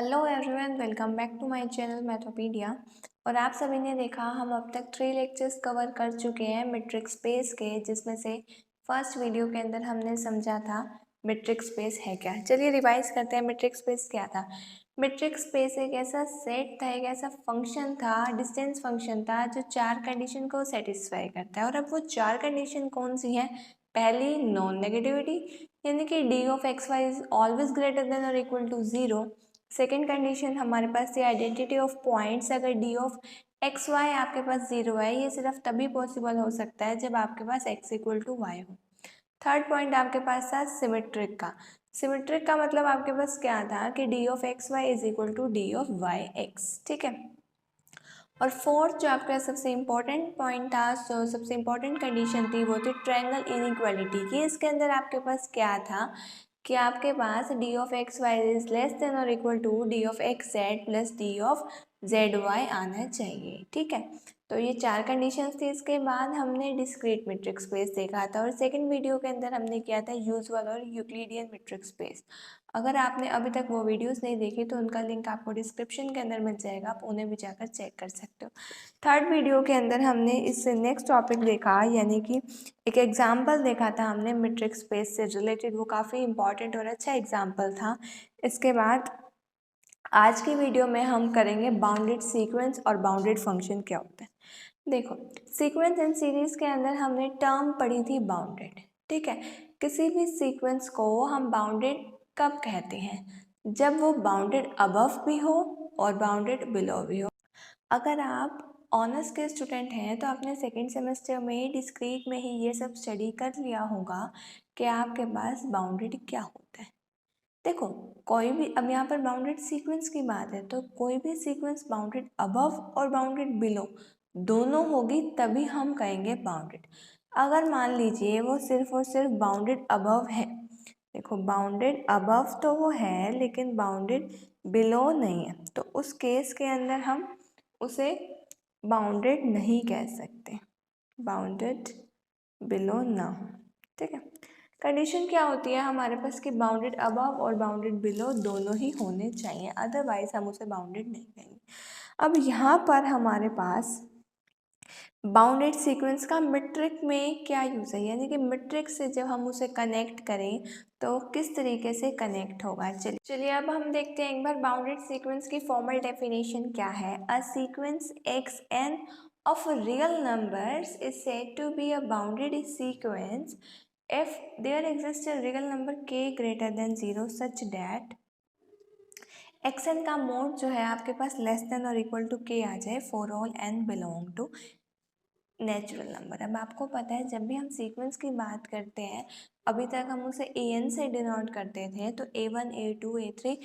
Hello everyone, welcome back to my channel Mathopedia. और आप सभी ने देखा हम अब तक 3 लेक्चर्स कवर कर चुके हैं मैट्रिक स्पेस के, जिसमें से फर्स्ट वीडियो के अंदर हमने समझा था मैट्रिक स्पेस है क्या। चलिए रिवाइज करते हैं। मैट्रिक स्पेस क्या था? मैट्रिक स्पेस एक ऐसा सेट था, एक ऐसा फंक्शन था, डिस्टेंस फंक्शन था जो 4 कंडीशन को सेटिस्फाई करता है। और अब वो 4 कंडीशन कौन सी हैं? पहली, नॉन नेगेटिविटी, यानी कि D of X Y is always greater than और इक्वल टू 0। सेकेंड कंडीशन हमारे पास थी आइडेंटिटी ऑफ पॉइंट्स। अगर डी ऑफ एक्स वाई आपके पास 0 है, ये सिर्फ तभी पॉसिबल हो सकता है जब आपके पास एक्स इक्वल टू वाई हो। थर्ड पॉइंट आपके पास था सिमेट्रिक का। सिमेट्रिक का मतलब आपके पास क्या था कि D of X Y is equal to D of Y X, ठीक है। और फोर्थ जो आपका सबसे इम्पोर्टेंट पॉइंट था, सबसे इम्पोर्टेंट कंडीशन थी, वो थी ट्रायंगल इनइक्वालिटी की। इसके अंदर आपके पास क्या था कि आपके पास D of X Y is less than और equal to D of X Z plus D of Z Y आना चाहिए, ठीक है। तो ये 4 कंडीशंस थी। इसके बाद हमने डिस्क्रीट मैट्रिक्स स्पेस देखा था और सेकंड वीडियो के अंदर हमने किया था यूजुअल और यूक्लिडियन मैट्रिक्स स्पेस। अगर आपने अभी तक वो वीडियोस नहीं देखी तो उनका लिंक आपको डिस्क्रिप्शन के अंदर मिल जाएगा, आप उन्हें भी जाकर चेक कर सकते हो। थर्ड वीडियो के अंदर हमने इससे नेक्स्ट टॉपिक देखा, यानी कि एक एग्जाम्पल देखा था हमने मैट्रिक्स स्पेस से रिलेटेड। वो काफ़ी इंपॉर्टेंट और अच्छा एग्जाम्पल था। इसके बाद आज की वीडियो में हम करेंगे बाउंडेड सीक्वेंस और बाउंडेड फंक्शन क्या होता है। देखो, सीक्वेंस एंड सीरीज के अंदर हमने टर्म पढ़ी थी बाउंडेड, ठीक है। किसी भी सीक्वेंस को हम बाउंडेड कब कहते हैं? जब वो बाउंडेड अबव भी हो और बाउंडेड बिलो भी हो। अगर आप ऑनर्स के स्टूडेंट हैं तो आपने सेकेंड सेमेस्टर में डिस्क्रीट में ही ये सब स्टडी कर लिया होगा कि आपके पास बाउंडेड क्या होता है। देखो, कोई भी, अब यहाँ पर बाउंडेड सीक्वेंस की बात है तो कोई भी सीक्वेंस बाउंडेड अबव और बाउंडेड बिलो दोनों होगी तभी हम कहेंगे बाउंडेड। अगर मान लीजिए वो सिर्फ और सिर्फ बाउंडेड अबव है, देखो बाउंडेड अबव तो वो है लेकिन बाउंडेड बिलो नहीं है, तो उस केस के अंदर हम उसे बाउंडेड नहीं कह सकते, बाउंडेड बिलो ना हो, ठीक है। कंडीशन क्या होती है हमारे पास कि बाउंडेड अबव और बाउंडेड बिलो दोनों ही होने चाहिए, अदरवाइज हम उसे बाउंडेड नहीं कहेंगे। अब यहाँ पर हमारे पास बाउंडेड सीक्वेंस का मैट्रिक में क्या यूज़ है, यानी कि मैट्रिक से जब हम उसे कनेक्ट करें तो किस तरीके से कनेक्ट होगा। चलिए अब हम देखते हैं एक बार बाउंडेड सीक्वेंस की फॉर्मल डेफिनेशन क्या है। A sequence X N of real numbers is said to be a bounded sequence if there exists a real number k greater than 0 such that xn का मोड जो है आपके पास less than और equal to k आ जाए for all n belong to natural number. अब आपको पता है जब भी हम सीक्वेंस की बात करते हैं, अभी तक हम उसे an से डिनोट करते थे, तो a1 a2 a3,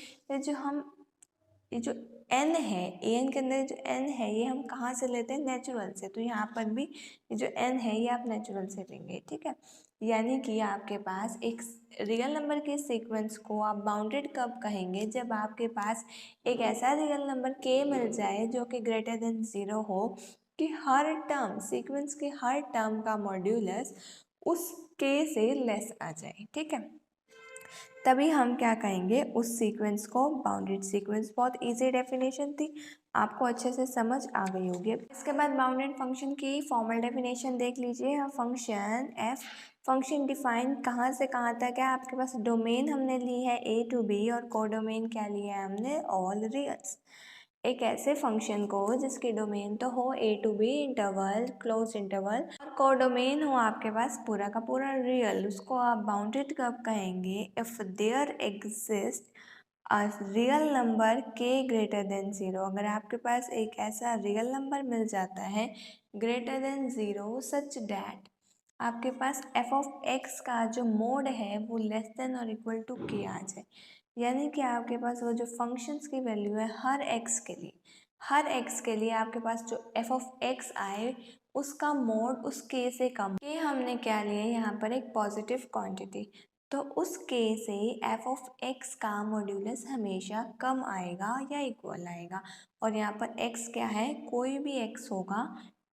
ये जो n है, an के अंदर जो n है ये हम कहाँ से लेते हैं? नेचुरल से। तो यहाँ पर भी ये जो n है ये आप नेचुरल से लेंगे, ठीक है। यानी कि आपके पास एक रियल नंबर के सीक्वेंस को आप बाउंडेड कब कहेंगे? जब आपके पास एक ऐसा रियल नंबर k मिल जाए जो कि ग्रेटर देन 0 हो, कि हर टर्म, सीक्वेंस के हर टर्म का मॉड्यूलस उस k से लेस आ जाए, ठीक है। तभी हम क्या कहेंगे? उस सीक्वेंस को बाउंडेड सीक्वेंस। बहुत इजी डेफिनेशन थी, आपको अच्छे से समझ आ गई होगी। इसके बाद बाउंडेड फंक्शन की फॉर्मल डेफिनेशन देख लीजिए। फंक्शन एफ, फंक्शन डिफाइन कहाँ से कहाँ तक है? आपके पास डोमेन हमने ली है ए टू बी और कोडोमेन क्या लिया है हमने? All reals. एक ऐसे फंक्शन को जिसकी डोमेन तो हो A to B interval, close interval, और कोडोमेन हो आपके पास पूरा का पूरा रियल, उसको आप बाउंडेड कब कहेंगे? If there exist a real number k greater than 0। अगर आपके पास एक ऐसा रियल नंबर मिल जाता है ग्रेटर देन 0 सच डैट आपके पास f ऑफ x का जो मोड है वो लेस देन और इक्वल टू k आ जाए, यानी कि आपके पास वो जो फंक्शंस की वैल्यू है हर x के लिए, हर x के लिए आपके पास जो f ऑफ x आए उसका मोड उस k से कम। k हमने क्या लिया यहाँ पर? एक पॉजिटिव क्वांटिटी, तो उस k से f ऑफ x का मॉड्यूलस हमेशा कम आएगा या इक्वल आएगा। और यहाँ पर x क्या है? कोई भी x होगा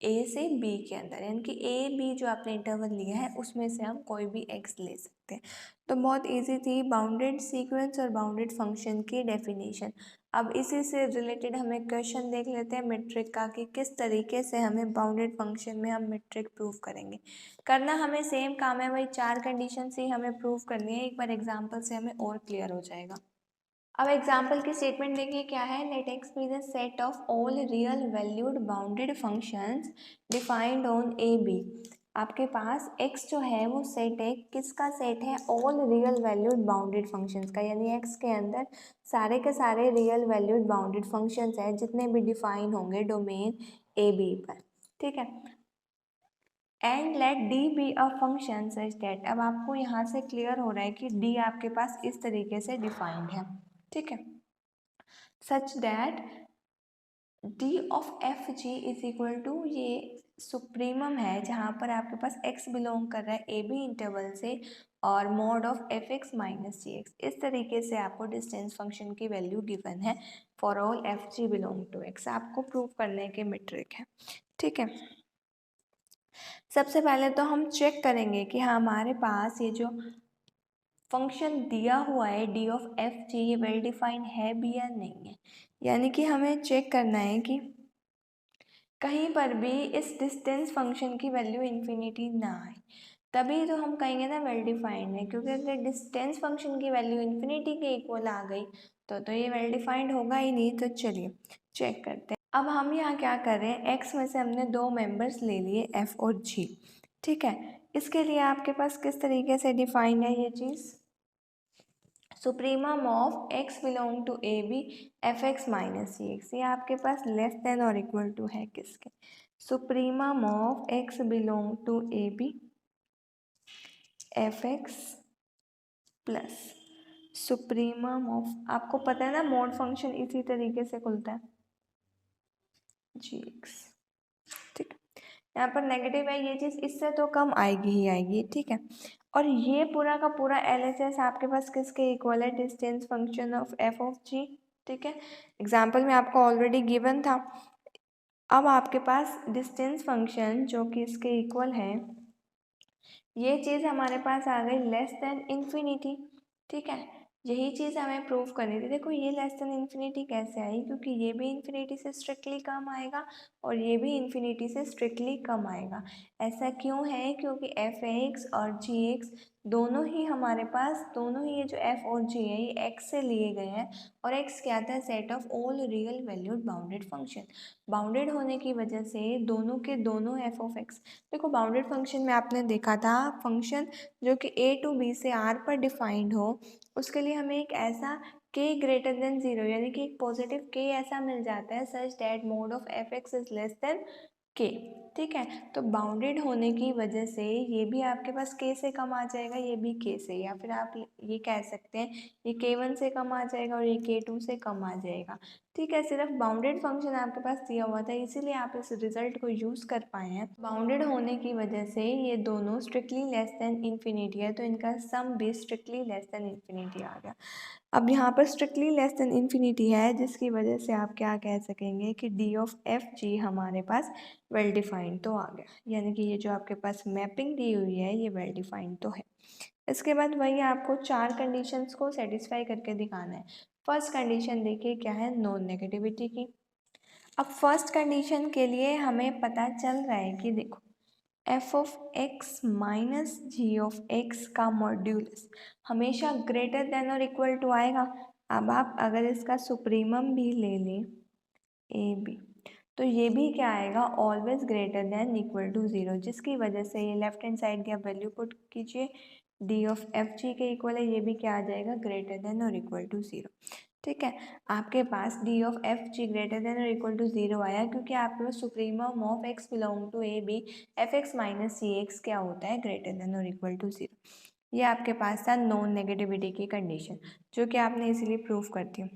a से b के अंदर, यानी कि a b जो आपने इंटरवल लिया है उसमें से हम कोई भी x ले सकते हैं। तो बहुत इजी थी बाउंडेड सीक्वेंस और बाउंडेड फंक्शन की डेफिनेशन। अब इसी से रिलेटेड हम एक क्वेश्चन देख लेते हैं मेट्रिक का कि किस तरीके से हमें बाउंडेड फंक्शन में हम मेट्रिक प्रूव करेंगे। करना हमें सेम काम है, वही 4 कंडीशन से ही हमें प्रूव करनी है। एक बार एग्जांपल से हमें और क्लियर हो जाएगा। अब एग्जाम्पल की स्टेटमेंट देखिए क्या है। Let X be the set of all real valued bounded functions defined on A B. आपके पास x जो है वो सेट है, किसका सेट है? All real valued bounded functions का, यानी x के अंदर सारे के सारे रियल वैल्यूड बाउंडेड फंक्शंस हैं जितने भी डिफाइन होंगे डोमेन ए बी पर, ठीक है। And let D be a function such that, अब आपको यहाँ से क्लियर हो रहा है कि डी आपके पास इस तरीके से डिफाइंड है, ठीक है। Such that D of F G is equal to, ये सुप्रीमम है जहाँ पर आपके पास x बिलोंग कर रहा है ए बी इंटरवल से, और mod of F X minus G X. इस तरीके से आपको डिस्टेंस फंक्शन की वैल्यू गिवन है for all F G belong to X, आपको प्रूव करने के मेट्रिक है, ठीक है। सबसे पहले तो हम चेक करेंगे कि हमारे पास ये जो फंक्शन दिया हुआ है डी ऑफ एफ जी, ये वेल डिफाइंड है भी या नहीं है। यानी कि हमें चेक करना है कि कहीं पर भी इस डिस्टेंस फंक्शन की वैल्यू इन्फिनिटी ना आए, तभी तो हम कहेंगे ना वेल डिफाइंड है। क्योंकि अगर डिस्टेंस फंक्शन की वैल्यू इन्फिनिटी के इक्वल आ गई तो ये वेल डिफाइंड होगा ही नहीं। तो चलिए चेक करते हैं। अब हम यहाँ क्या कर रहे हैं, एक्स में से हमने 2 मेंबर्स ले लिए एफ और जी, ठीक है। इसके लिए आपके पास किस तरीके से डिफाइंड है ये चीज़? Supremum of X belong to A B F X minus C X, ये आपके पास लेस देन और इक्वल टू है किसके? Supremum of X belong to A B F X plus supremum of, आपको पता है ना मोड फंक्शन इसी तरीके से खुलता है, जी एक्स, ठीक है। यहाँ पर नेगेटिव है, ये चीज़ इससे तो कम आएगी ही आएगी, ठीक है। और ये पूरा का पूरा LHS आपके पास किसके इक्वल है? Distance function of F of G, ठीक है। एग्जाम्पल में आपको ऑलरेडी गिवन था। अब आपके पास डिस्टेंस फंक्शन जो कि इसके इक्वल है, ये चीज़ हमारे पास आ गई लेस देन इन्फिनिटी, ठीक है। यही चीज़ हमें प्रूव करनी थी। देखो ये लेस देन इन्फिनिटी कैसे आई, क्योंकि ये भी इन्फिनिटी से स्ट्रिक्टली कम आएगा और ये भी इन्फिनिटी से स्ट्रिक्टली कम आएगा। ऐसा क्यों है? क्योंकि एफ एक्स और जी एक्स दोनों ही हमारे पास, दोनों ही ये जो एफ और जी है ये एक्स से लिए गए हैं, और एक्स क्या था? Set of all real valued bounded function. Bounded होने की वजह से दोनों के दोनों एफ ऑफ एक्स, देखो बाउंडेड फंक्शन में आपने देखा था फंक्शन जो कि a टू b से r पर डिफाइंड हो, उसके लिए हमें एक ऐसा k ग्रेटर देन 0 यानी कि एक पॉजिटिव k ऐसा मिल जाता है such that mode of F x is less then k, ठीक है। तो बाउंडेड होने की वजह से ये भी आपके पास k से कम आ जाएगा, ये भी k से, या फिर आप ये कह सकते हैं ये k1 से कम आ जाएगा और ये k2 से कम आ जाएगा, ठीक है। सिर्फ बाउंडेड फंक्शन आपके पास दिया हुआ था, इसीलिए आप इस रिजल्ट को यूज़ कर पाए हैं। बाउंडेड होने की वजह से ये दोनों स्ट्रिक्टली लेस देन इन्फिनिटी है, तो इनका सम भी स्ट्रिक्टली लेस देन इन्फिनिटी आ गया। अब यहाँ पर स्ट्रिक्टली लेस देन इन्फिनिटी है, जिसकी वजह से आप क्या कह सकेंगे कि डी ऑफ एफ जी हमारे पास वेल डिफाइंड तो आ गया, यानी कि ये जो आपके पास मैपिंग दी हुई है ये वेल डिफाइंड तो है। इसके बाद वही आपको 4 कंडीशंस को सेटिस्फाई करके दिखाना है। फर्स्ट कंडीशन देखिए क्या है, नॉन नेगेटिविटी की। अब फर्स्ट कंडीशन के लिए हमें पता चल रहा है कि देखो F of X minus G of X का मॉड्यूलस हमेशा ग्रेटर देन और इक्वल टू आएगा। अब आप अगर इसका सुप्रीमम भी ले लें ए बी, तो ये भी क्या आएगा? Always greater than equal to 0, जिसकी वजह से ये लेफ्ट हैंड साइड की आप वैल्यू पुट कीजिए, डी ऑफ एफ जी के इक्वल है, ये भी क्या आ जाएगा? ग्रेटर देन और इक्वल टू 0, ठीक है। आपके पास D of F G greater than और इक्वल टू 0 आया क्योंकि आपके पास supremum of X belong to A B F X minus C X क्या होता है? ग्रेटर देन और इक्वल टू 0। ये आपके पास था नॉन नेगेटिविटी की कंडीशन, जो कि आपने इसीलिए प्रूव कर दी।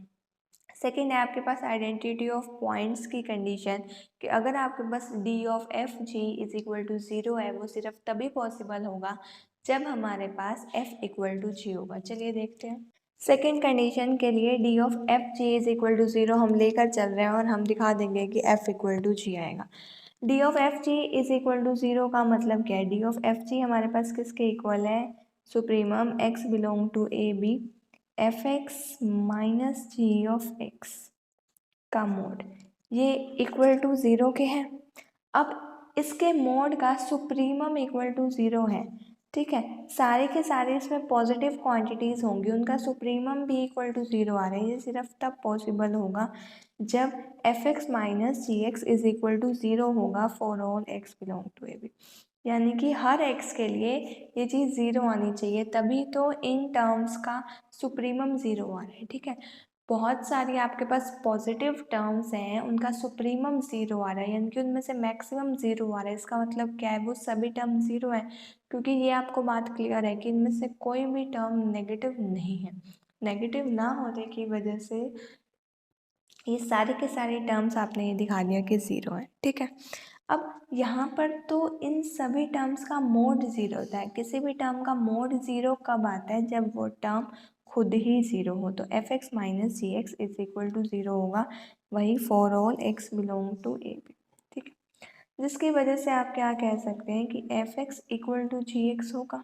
सेकेंड है आपके पास आइडेंटिटी ऑफ पॉइंट्स की कंडीशन, कि अगर आपके पास D of F G is equal to 0 है, वो सिर्फ तभी पॉसिबल होगा जब हमारे पास एफ इक्वल टू जी होगा। चलिए देखते हैं। सेकेंड कंडीशन के लिए D of F G is equal to 0 हम लेकर चल रहे हैं और हम दिखा देंगे कि एफ इक्वल टू जी आएगा। D of F G is equal to 0 का मतलब क्या है? डी ऑफ एफ जी हमारे पास किसके इक्वल है? Supremum X belong to A B F X minus G of X, का मोड ये इक्वल टू 0 के हैं। अब इसके मोड का सुप्रीमम इक्वल टू 0 है, ठीक है। सारे के सारे इसमें पॉजिटिव क्वांटिटीज़ होंगी, उनका सुप्रीमम भी इक्वल टू 0 आ रहा है। ये सिर्फ तब पॉसिबल होगा जब f(x - gx) इज इक्वल टू 0 होगा for all x belong to a b, यानी कि हर x के लिए ये चीज़ 0 आनी चाहिए, तभी तो इन टर्म्स का सुप्रीमम 0 आ रहा है, ठीक है। बहुत सारी आपके पास पॉजिटिव टर्म्स हैं, उनका सुप्रीमम 0 आ रहा है, यानी कि उनमें से मैक्सिमम 0 आ रहा है। इसका मतलब क्या है, वो सभी टर्म 0 है, क्योंकि ये आपको बात क्लियर है कि इनमें से कोई भी टर्म नेगेटिव नहीं है। नेगेटिव ना होने की वजह से ये सारे के सारे टर्म्स आपने ये दिखा दिया कि 0 है, ठीक है। अब यहाँ पर तो इन सभी टर्म्स का मोड 0 होता है। किसी भी टर्म का मोड 0 कब आता है, जब वो टर्म खुद ही 0 हो। तो f(x - gx) इज इक्वल टू 0 होगा, वही for all x belong to a b, ठीक है। जिसकी वजह से आप क्या कह सकते हैं कि f(x इक्वल टू gx) होगा,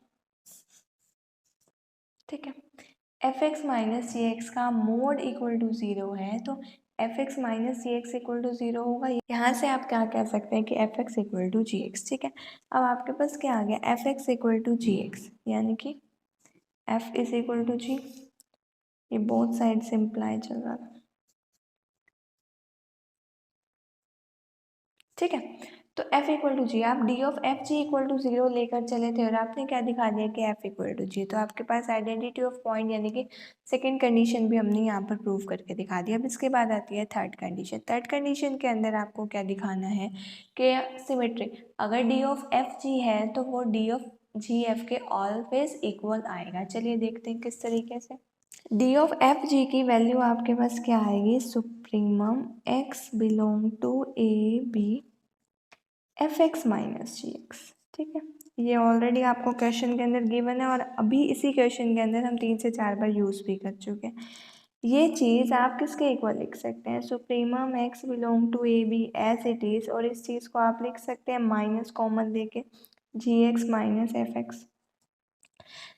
ठीक है। f(x - gx) का मोड इक्वल टू 0 है, तो f(x - gx) इक्वल टू 0 होगा। यहाँ से आप क्या कह सकते हैं कि f(x इक्वल टू gx), ठीक है। अब आपके पास क्या आ गया, f(x इक्वल टू gx), यानी कि f is equal to g, ये बोथ साइड से इम्प्लाई चल रहा था, ठीक है। तो f इक्वल टू जी, आप d of F G equal to 0 लेकर चले थे और आपने क्या दिखा दिया कि f इक्वल टू जी। तो आपके पास आइडेंटिटी ऑफ पॉइंट यानी कि सेकंड कंडीशन भी हमने यहाँ पर प्रूव करके दिखा दिया। अब इसके बाद आती है थर्ड कंडीशन। थर्ड कंडीशन के अंदर आपको क्या दिखाना है कि सिमेट्री, अगर d ऑफ एफ जी है तो वो d ऑफ जी एफ के ऑलवेज इक्वल आएगा। चलिए देखते हैं किस तरीके से। डी ऑफ एफ जी की वैल्यू आपके पास क्या आएगी, supremum x belong to A B f(x - gx), ठीक है। ये ऑलरेडी आपको क्वेश्चन के अंदर गिवन है और अभी इसी क्वेश्चन के अंदर हम 3 से 4 बार यूज़ भी कर चुके हैं। ये चीज़ आप किसके इक्वल लिख सकते हैं, supremum x belong to A B as it is, और इस चीज़ को आप लिख सकते हैं माइनस कॉमन लेके gx - f(x).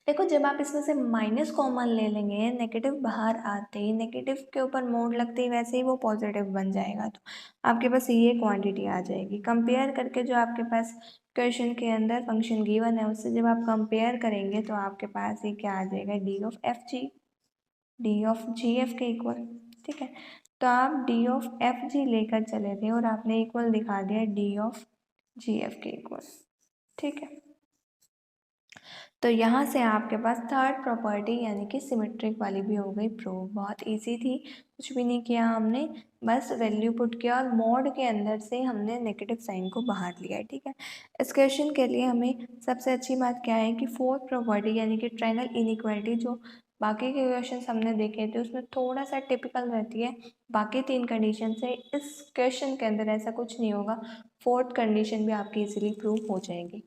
देखो जब आप इसमें से माइनस कॉमन ले लेंगे, नेगेटिव बाहर आते ही, नेगेटिव के ऊपर मोड लगते ही वैसे ही वो पॉजिटिव बन जाएगा, तो आपके पास ये क्वांटिटी आ जाएगी। कंपेयर करके जो आपके पास क्वेश्चन के अंदर फंक्शन गिवन है उससे जब आप कंपेयर करेंगे तो आपके पास ये क्या आ जाएगा, D of F G, D of G F के इक्वल, ठीक है। तो आप डी ऑफ एफ जी लेकर चले थे और आपने इक्वल दिखा दिया डी ऑफ जी एफ के इक्वल, ठीक है। तो यहाँ से आपके पास थर्ड प्रॉपर्टी यानी कि सिमेट्रिक वाली भी हो गई प्रूव। बहुत इजी थी, कुछ भी नहीं किया हमने, बस वैल्यू पुट किया और मोड के अंदर से हमने नेगेटिव साइन को बाहर लिया है, ठीक है। इस क्वेश्चन के लिए हमें सबसे अच्छी बात क्या है कि फोर्थ प्रॉपर्टी यानी कि ट्रायंगल इनइक्वालिटी, जो बाकी के क्वेश्चन हमने देखे थे उसमें थोड़ा सा टिपिकल रहती है, बाकी 3 कंडीशन से इस क्वेश्चन के अंदर ऐसा कुछ नहीं होगा। फोर्थ कंडीशन भी आपकी इजीली प्रूव हो जाएगी।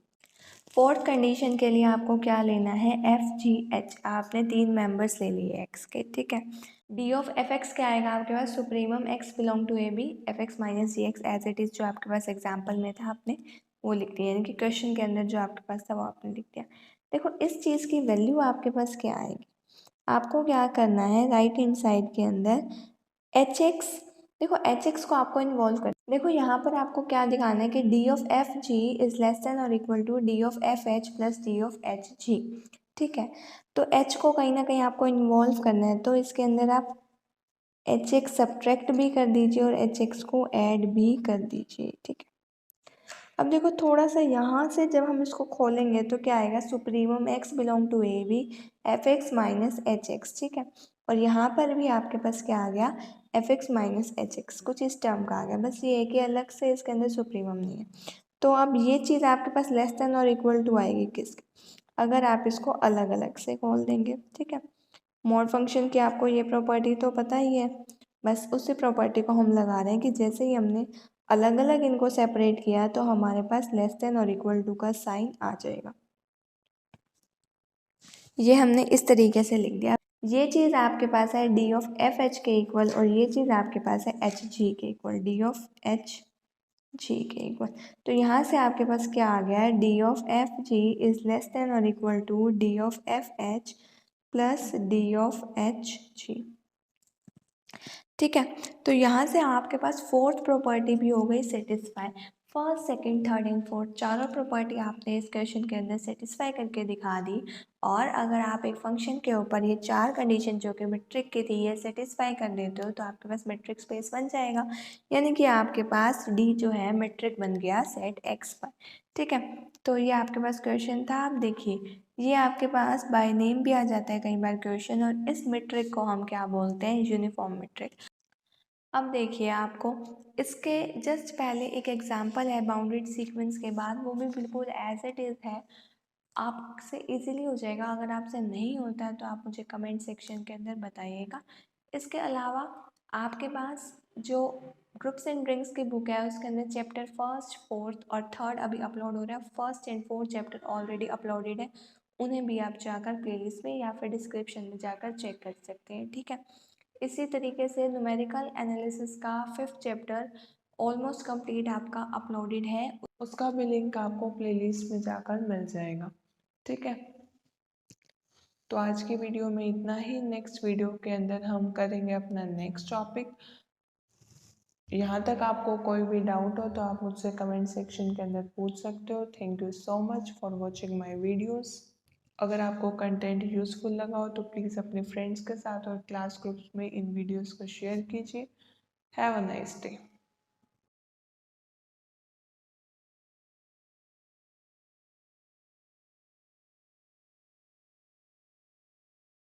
फोर्थ कंडीशन के लिए आपको क्या लेना है, एफ जी एच, आपने 3 मेंबर्स ले लिए एक्स के, ठीक है। डी ऑफ एफ एक्स क्या आएगा आपके पास, supremum X belong to A B f(x - gx) as it is, जो आपके पास एग्जाम्पल में था आपने वो लिख दिया, यानी कि क्वेश्चन के अंदर जो आपके पास था वो आपने लिख दिया। देखो इस चीज़ की वैल्यू आपके पास क्या आएगी, आपको क्या करना है, राइट हैंड साइड के अंदर एच एक्स, देखो एच एक्स को आपको इन्वॉल्व कर, देखो यहाँ पर आपको क्या दिखाना है कि D of F G is less than और equal to D of F H plus D of H G, ठीक है। तो एच को कहीं ना कहीं आपको इन्वॉल्व करना है, तो इसके अंदर आप एच एक्स सब्ट्रैक्ट भी कर दीजिए और एच एक्स को ऐड भी कर दीजिए, ठीक है। अब देखो थोड़ा सा यहाँ से जब हम इसको खोलेंगे तो क्या आएगा, supremum X belong to A B F X minus H X, ठीक है। और यहाँ पर भी आपके पास क्या आ गया, F X minus H x, कुछ इस टर्म का आ गया, बस ये एक ही अलग से इसके अंदर सुप्रीमम नहीं है। तो अब ये चीज़ आपके पास लेस देन और इक्वल टू आएगी किसके, अगर आप इसको अलग अलग से खोल देंगे, ठीक है। मॉड फंक्शन की आपको ये प्रॉपर्टी तो पता ही है, बस उसी प्रॉपर्टी को हम लगा रहे हैं कि जैसे ही हमने अलग अलग इनको सेपरेट किया तो हमारे पास लेस देन और इक्वल टू का साइन आ जाएगा। ये हमने इस तरीके से लिख दिया। ये चीज़ आपके पास है डी ऑफ एफ एच के इक्वल और ये चीज़ आपके पास है एच जी के इक्वल, डी ऑफ एच जी के इक्वल। तो यहाँ से आपके पास क्या आ गया है, D of F G is less than और equal to D of F H plus D of H G. ठीक है। तो यहाँ से आपके पास फोर्थ प्रॉपर्टी भी हो गई satisfy. First, second, third and fourth चारों प्रॉपर्टी आपने इस क्वेश्चन के अंदर सेटिस्फाई करके दिखा दी। और अगर आप एक फंक्शन के ऊपर ये चार कंडीशन जो कि मेट्रिक की थी ये सेटिस्फाई कर देते हो तो आपके पास मेट्रिक स्पेस बन जाएगा। यानी कि आपके पास डी जो है मेट्रिक बन गया सेट एक्स पर। ठीक है। तो ये आपके पास क्वेश्चन था। आप देखिए ये आपके पास बाय नेम भी आ जाता है कई बार क्वेश्चन, और इस मेट्रिक को हम क्या बोलते हैं, यूनिफॉर्म मेट्रिक। अब देखिए आपको इसके जस्ट पहले एक एग्जांपल है बाउंडेड सीक्वेंस के बाद, वो भी बिल्कुल एज इट इज़ है। आपसे इजीली हो जाएगा। अगर आपसे नहीं होता है तो आप मुझे कमेंट सेक्शन के अंदर बताइएगा। इसके अलावा आपके पास जो ग्रुप्स एंड ड्रिंक्स की बुक है उसके अंदर चैप्टर फर्स्ट, फोर्थ और थर्ड अभी अपलोड हो रहा है। First and fourth chapter already uploaded है, उन्हें भी आप जाकर प्लेलिस्ट में या फिर डिस्क्रिप्शन में जाकर चेक कर सकते हैं। ठीक है। इसी तरीके से न्यूमेरिकल एनालिसिस का फिफ्थ चैप्टर ऑलमोस्ट कंप्लीट आपका अपलोडेड है, उसका भी लिंक आपको प्लेलिस्ट में जाकर मिल जाएगा। ठीक है। तो आज की वीडियो में इतना ही। नेक्स्ट वीडियो के अंदर हम करेंगे अपना नेक्स्ट टॉपिक। यहाँ तक आपको कोई भी डाउट हो तो आप मुझसे कमेंट सेक्शन के अंदर पूछ सकते हो। Thank you so much for watching my videos. अगर आपको कंटेंट यूज़फुल लगा हो तो प्लीज़ अपने फ्रेंड्स के साथ और क्लास ग्रुप्स में इन वीडियोज़ को शेयर कीजिए। Have a nice day.